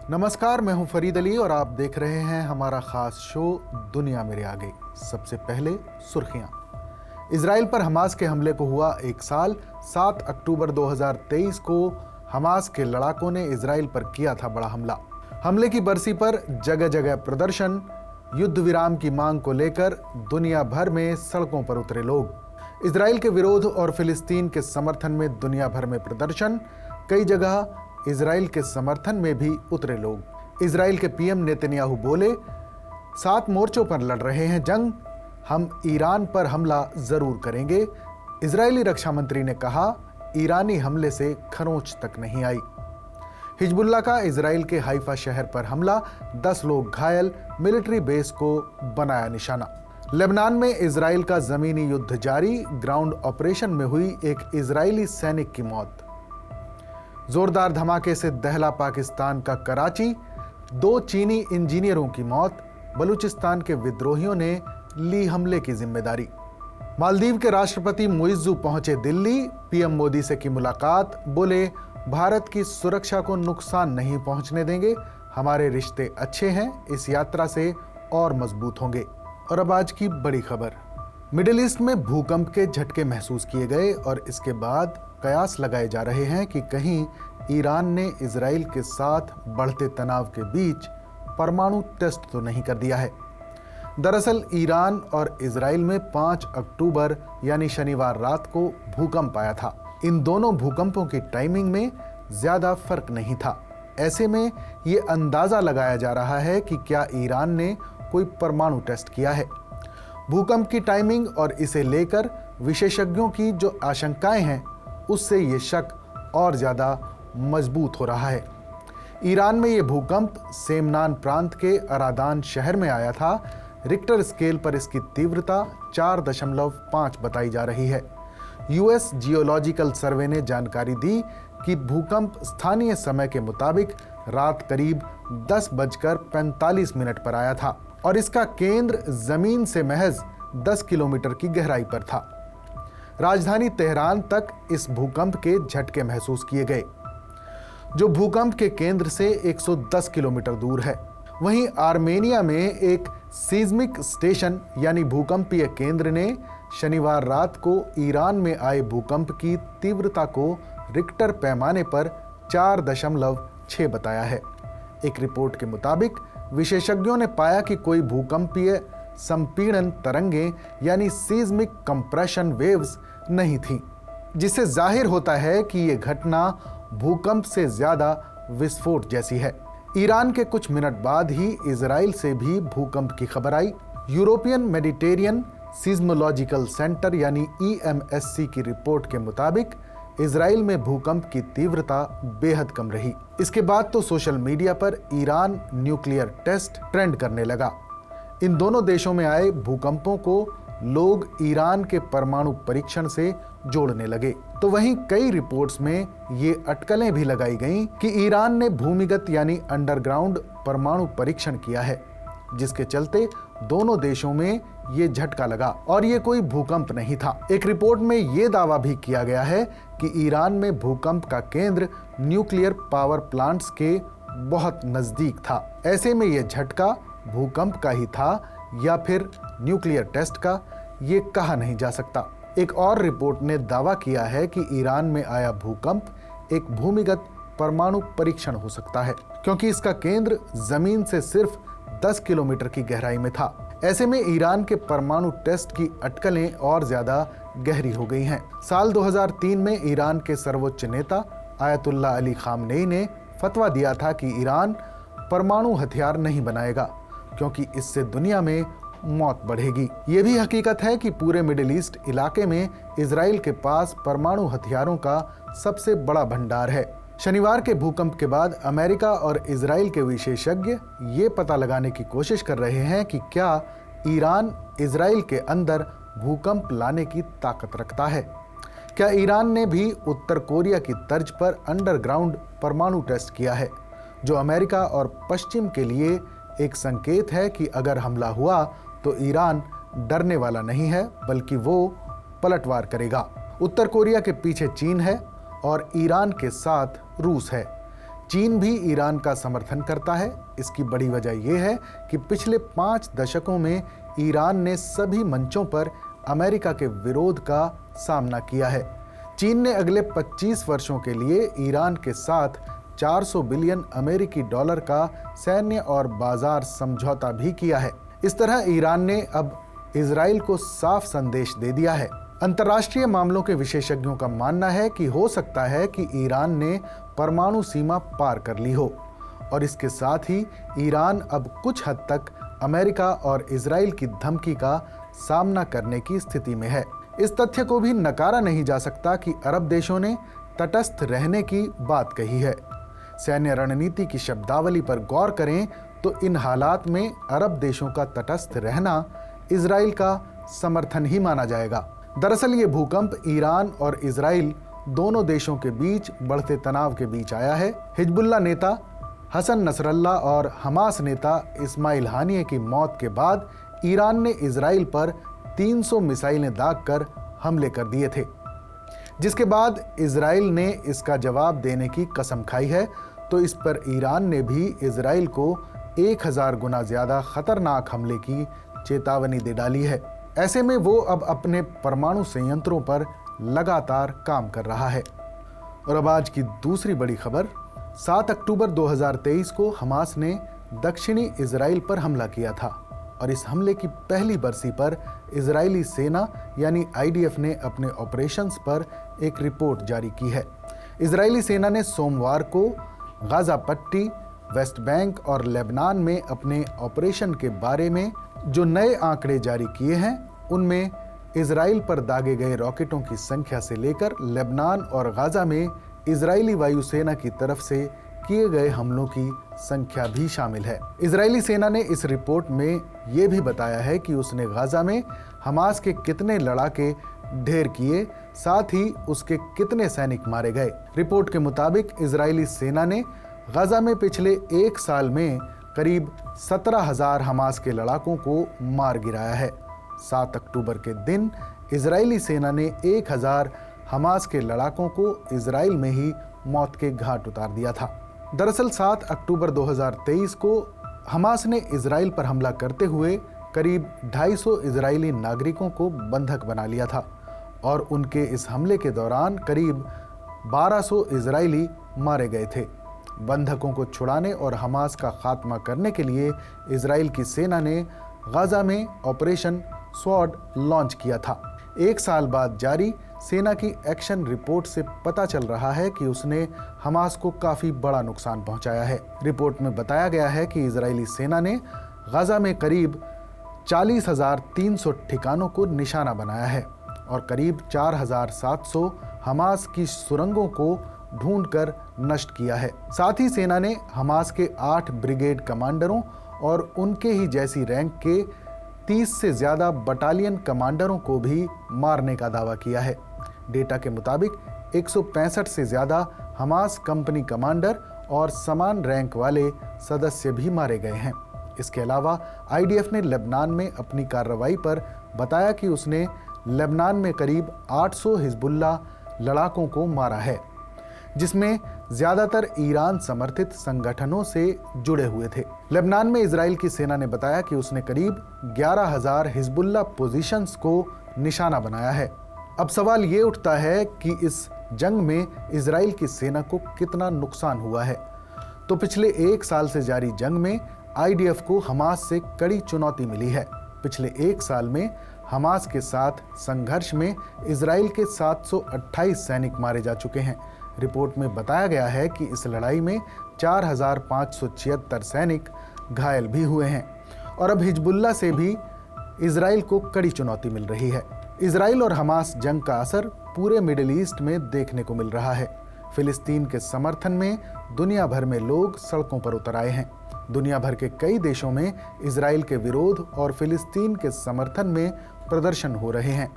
नमस्कार, मैं हूं फरीद अली और आप देख रहे हैं हमारा खास शो दुनिया मेरे आगे। सबसे पहले सुर्खियां। इजराइल पर हमास के हमले को हुआ 1 साल। 7 अक्टूबर 2023 को हमास के लड़ाकों ने इजराइल पर किया था बड़ा हमला। हमले की बरसी पर जगह जगह प्रदर्शन। युद्ध विराम की मांग को लेकर दुनिया भर में सड़कों पर उतरे लोग। इजराइल के विरोध और फिलिस्तीन के समर्थन में दुनिया भर में प्रदर्शन। कई जगह इजराइल के समर्थन में भी उतरे लोग। इजराइल के पीएम नेतन्याहू बोले, 7 मोर्चों पर लड़ रहे हैं जंग, हम ईरान पर हमला जरूर करेंगे। इजरायली रक्षा मंत्री ने कहा, ईरानी हमले से खरोंच तक नहीं आई। हिजबुल्लाह का इजराइल के हाइफा शहर पर हमला, 10 लोग घायल, मिलिट्री बेस को बनाया निशाना। लेबनान में इजराइल का जमीनी युद्ध जारी, ग्राउंड ऑपरेशन में हुई एक इजरायली सैनिक की मौत। जोरदार धमाके से दहला पाकिस्तान का कराची, 2 चीनी इंजीनियरों की मौत। बलूचिस्तान के विद्रोहियों ने ली हमले की जिम्मेदारी। मालदीव के राष्ट्रपति मुइज्जू पहुंचे दिल्ली, पीएम मोदी से की मुलाकात। बोले, भारत की सुरक्षा को नुकसान नहीं पहुंचने देंगे, हमारे रिश्ते अच्छे हैं, इस यात्रा से और मजबूत होंगे। और अब आज की बड़ी खबर। मिडिल ईस्ट में भूकंप के झटके महसूस किए गए और इसके बाद कयास लगाए जा रहे हैं कि कहीं ईरान ने इजराइल के साथ बढ़ते तनाव के बीच परमाणु टेस्ट तो नहीं कर दिया है। दरअसल ईरान और इजराइल में 5 अक्टूबर यानी शनिवार रात को भूकंप आया था। इन दोनों भूकंपों की टाइमिंग में ज्यादा फर्क नहीं था। ऐसे में ये अंदाजा लगाया जा रहा है कि क्या ईरान ने कोई परमाणु टेस्ट किया है। भूकंप की टाइमिंग और इसे लेकर विशेषज्ञों की जो आशंकाएं हैं, उससे ये शक और ज़्यादा मजबूत हो रहा है। ईरान में ये भूकंप सेमनान प्रांत के अरादान शहर में आया था। रिक्टर स्केल पर इसकी तीव्रता 4.5 बताई जा रही है। यूएस जियोलॉजिकल सर्वे ने जानकारी दी कि भूकंप स्थानीय समय के मुताबिक रात करीब 10:45 पर आया था और इसका केंद्र जमीन से महज 10 किलोमीटर की गहराई पर था। राजधानी तेहरान तक इस भूकंप के झटके महसूस किए गए, जो भूकंप के केंद्र से 110 किलोमीटर दूर है। वहीं आर्मेनिया में एक सीज्मिक स्टेशन यानी भूकंपीय केंद्र ने शनिवार रात को ईरान में आए भूकंप की तीव्रता को रिक्टर पैमाने पर 4.6 बताया है। एक रिपोर्ट के मुताबिक विशेषज्ञों ने पाया कि कोई भूकंपीय संपीड़न तरंगें यानी सीज्मिक कंप्रेशन वेव्स नहीं थी, जिससे जाहिर होता है कि ये घटना भूकंप से ज्यादा विस्फोट जैसी है। ईरान के कुछ मिनट बाद ही इजराइल से भी भूकंप की खबर आई। यूरोपियन मेडिटेरियन सीज्मोलॉजिकल सेंटर यानी EMSC की रिपोर्ट के मुताबिक इजराइल में भूकंप की तीव्रता बेहद कम रही। इसके बाद तो सोशल मीडिया पर ईरान न्यूक्लियर टेस्ट ट्रेंड करने लगा। इन दोनों देशों में आए भूकंपों को लोग ईरान के परमाणु परीक्षण से जोड़ने लगे। तो वहीं कई रिपोर्ट्स में ये अटकलें भी लगाई गईं कि ईरान ने भूमिगत यानी अंडरग्राउंड परमाणु परीक्षण किया है, जिसके चलते दोनों देशों में ये झटका लगा और ये कोई भूकंप नहीं था। एक रिपोर्ट में ये दावा भी किया गया है कि ईरान में भूकंप का केंद्र न्यूक्लियर पावर प्लांट्स के बहुत नजदीक था। ऐसे में ये झटका भूकंप का ही था या फिर न्यूक्लियर टेस्ट का, ये कहा नहीं जा सकता। एक और रिपोर्ट ने दावा किया है कि ईरान में आया भूकंप एक भूमिगत परमाणु परीक्षण हो सकता है, क्योंकि इसका केंद्र जमीन से सिर्फ 10 किलोमीटर की गहराई में था। ऐसे में ईरान के परमाणु टेस्ट की अटकलें और ज्यादा गहरी हो गई हैं। साल 2003 में ईरान के सर्वोच्च नेता आयतुल्लाह अली खामनेई ने फतवा दिया था कि ईरान परमाणु हथियार नहीं बनाएगा, क्योंकि इससे दुनिया में मौत बढ़ेगी। ये भी हकीकत है कि पूरे मिडिल ईस्ट इलाके में इजराइल के पास परमाणु हथियारों का सबसे बड़ा भंडार है। शनिवार के भूकंप के बाद अमेरिका और इजराइल के विशेषज्ञ ये पता लगाने की कोशिश कर रहे हैं कि क्या ईरान इजराइल के अंदर भूकंप लाने की ताकत रखता है। क्या ईरान ने भी उत्तर कोरिया की तर्ज पर अंडरग्राउंड परमाणु टेस्ट किया है, जो अमेरिका और पश्चिम के लिए एक संकेत है कि अगर हमला हुआ तो ईरान डरने वाला नहीं है, बल्कि वो पलटवार करेगा। उत्तर कोरिया के पीछे चीन है और ईरान के साथ रूस है। चीन भी ईरान का समर्थन करता है। इसकी बड़ी वजह यह है कि पिछले 5 दशकों में ईरान ने सभी मंचों पर अमेरिका के विरोध का सामना किया है। चीन ने अगले 25 वर्षों के लिए ईरान के साथ 400 बिलियन अमेरिकी डॉलर का सैन्य और बाजार समझौता भी किया है। इस तरह ईरान ने अब इजराइल को साफ संदेश दे दिया है। अंतर्राष्ट्रीय मामलों के विशेषज्ञों का मानना है कि हो सकता है कि ईरान ने परमाणु सीमा पार कर ली हो और इसके साथ ही ईरान अब कुछ हद तक अमेरिका और इजराइल की धमकी का सामना करने की स्थिति में है। इस तथ्य को भी नकारा नहीं जा सकता कि अरब देशों ने तटस्थ रहने की बात कही है। सैन्य रणनीति की शब्दावली पर गौर करें तो इन हालात में अरब देशों का तटस्थ रहना इजराइल का समर्थन ही माना जाएगा। दरअसल ये भूकंप ईरान और इजराइल दोनों देशों के बीच बढ़ते तनाव के बीच आया है। हिजबुल्लाह नेता हसन नसरल्लाह और हमास नेता इस्माइल हानिये की मौत के बाद ईरान ने इजराइल पर 300 मिसाइलें दागकर हमले कर दिए थे, जिसके बाद इजराइल ने इसका जवाब देने की कसम खाई है। तो इस पर ईरान ने भी इजराइल को 1000 गुना ज्यादा खतरनाक हमले की चेतावनी दे डाली है। ऐसे में वो अब अपने परमाणु संयंत्रों पर लगातार काम कर रहा है। और अब आज की दूसरी बड़ी खबर, 7 अक्टूबर 2023 को हमास ने दक्षिणी इजराइल पर हमला किया था और इस हमले की पहली बरसी पर इजरायली सेना यानी IDF ने अपने ऑपरेशंस पर एक रिपोर्ट जारी की है। इजरायली सेना ने सोमवार को गाजा पट्टी, वेस्ट बैंक और लेबनान में अपने ऑपरेशन के बारे में जो नए आंकड़े जारी किए हैं, उनमें इजराइल पर दागे गए रॉकेटों की संख्या से लेकर लेबनान और गाजा में इजरायली वायुसेना की तरफ से किए गए हमलों की संख्या भी शामिल है। इजरायली सेना ने इस रिपोर्ट में यह भी बताया है कि उसने गाजा में हमास के कितने लड़ाके ढेर किए, साथ ही उसके कितने सैनिक मारे गए। रिपोर्ट के मुताबिक इजरायली सेना ने गाजा में पिछले 1 साल में करीब 17,000 हमास के लड़ाकों को मार गिराया है। 7 अक्टूबर के दिन इजरायली सेना ने 1000 हमास के लड़ाकों को इजराइल में ही मौत के घाट उतार दिया था। दरअसल 7 अक्टूबर 2023 को हमास ने इजराइल पर हमला करते हुए करीब 250 इजरायली नागरिकों को बंधक बना लिया था और उनके इस हमले के दौरान करीब 1200 इजरायली मारे गए थे। बंधकों को छुड़ाने और हमास का खात्मा करने के लिए इजराइल की सेना ने गाजा में ऑपरेशन स्वॉर्ड लॉन्च किया था। 1 साल बाद जारी सेना की एक्शन रिपोर्ट से पता चल रहा है कि उसने हमास को काफी बड़ा नुकसान पहुंचाया है। रिपोर्ट में बताया गया है कि इजरायली सेना ने गाजा में करीब 40,300 ठिकानों को निशाना बनाया है और करीब 4,700 हमास की सुरंगों को ढूंढकर नष्ट किया है। साथ ही सेना ने हमास के 8 ब्रिगेड कमांडरों और उनके ही जैसी रैंक के 30 से ज्यादा बटालियन कमांडरों को भी मारने का दावा किया है। डेटा के मुताबिक 165 से ज्यादा हमास कंपनी कमांडर और समान रैंक वाले सदस्य भी मारे गए हैं। इसके अलावा IDF ने लेबनान में अपनी कार्रवाई पर बताया कि उसने लेबनान में करीब 800 हिजबुल्लाह लड़ाकों को मारा है, जिसमें ज्यादातर ईरान समर्थित संगठनों से जुड़े हुए थे। लेबनान में इजराइल की सेना ने बताया कि उसने करीब 11,000 हिजबुल्लाह पोजीशंस को निशाना बनाया है। अब सवाल ये उठता है कि इस जंग में इजराइल की सेना को कितना नुकसान हुआ है। तो पिछले 1 साल से जारी जंग में IDF को हमास से कड़ी चुनौती मिली है। पिछले 1 साल में हमास के साथ संघर्ष में इजराइल के 728 सैनिक मारे जा चुके हैं। रिपोर्ट में बताया गया है कि इस लड़ाई में 4,576 सैनिक घायल भी हुए हैं और अब हिजबुल्लाह से भी इजराइल को कड़ी चुनौती मिल रही है। इजराइल और हमास जंग का असर पूरे मिडिल ईस्ट में देखने को मिल रहा है। फिलिस्तीन के समर्थन में दुनिया भर में लोग सड़कों पर उतर आए हैं। दुनिया भर के कई देशों में इजराइल के विरोध और फिलिस्तीन के समर्थन में प्रदर्शन हो रहे हैं।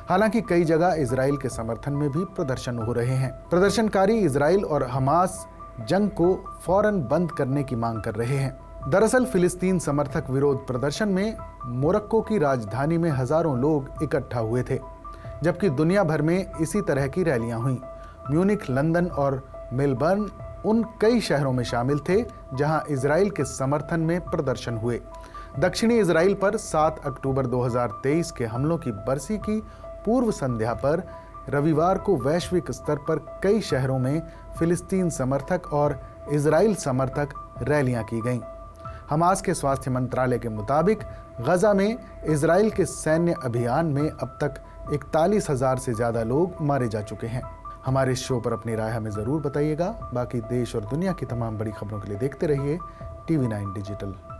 हालांकि कई जगह इजराइल के समर्थन में भी प्रदर्शन हो रहे हैं। प्रदर्शनकारी इजराइल और हमास जंग को फौरन बंद करने की मांग कर रहे हैं। दरअसल फिलिस्तीन समर्थक विरोध प्रदर्शन में मोरक्को की राजधानी में हजारों लोग इकट्ठा हुए थे, जबकि दुनिया भर में इसी तरह की रैलियां हुई। म्यूनिख, लंदन और मेलबर्न उन कई शहरों में शामिल थे जहां इजराइल के समर्थन में प्रदर्शन हुए। दक्षिणी इजराइल पर 7 अक्टूबर 2023 के हमलों की बरसी की पूर्व संध्या पर रविवार को वैश्विक स्तर पर कई शहरों में फिलिस्तीन समर्थक और इजराइल समर्थक रैलियां की गईं। हमास के स्वास्थ्य मंत्रालय के मुताबिक गजा में इजराइल के सैन्य अभियान में अब तक 41,000 से ज्यादा लोग मारे जा चुके हैं। हमारे इस शो पर अपनी राय हमें जरूर बताइएगा। बाकी देश और दुनिया की तमाम बड़ी खबरों के लिए देखते रहिए TV9 डिजिटल।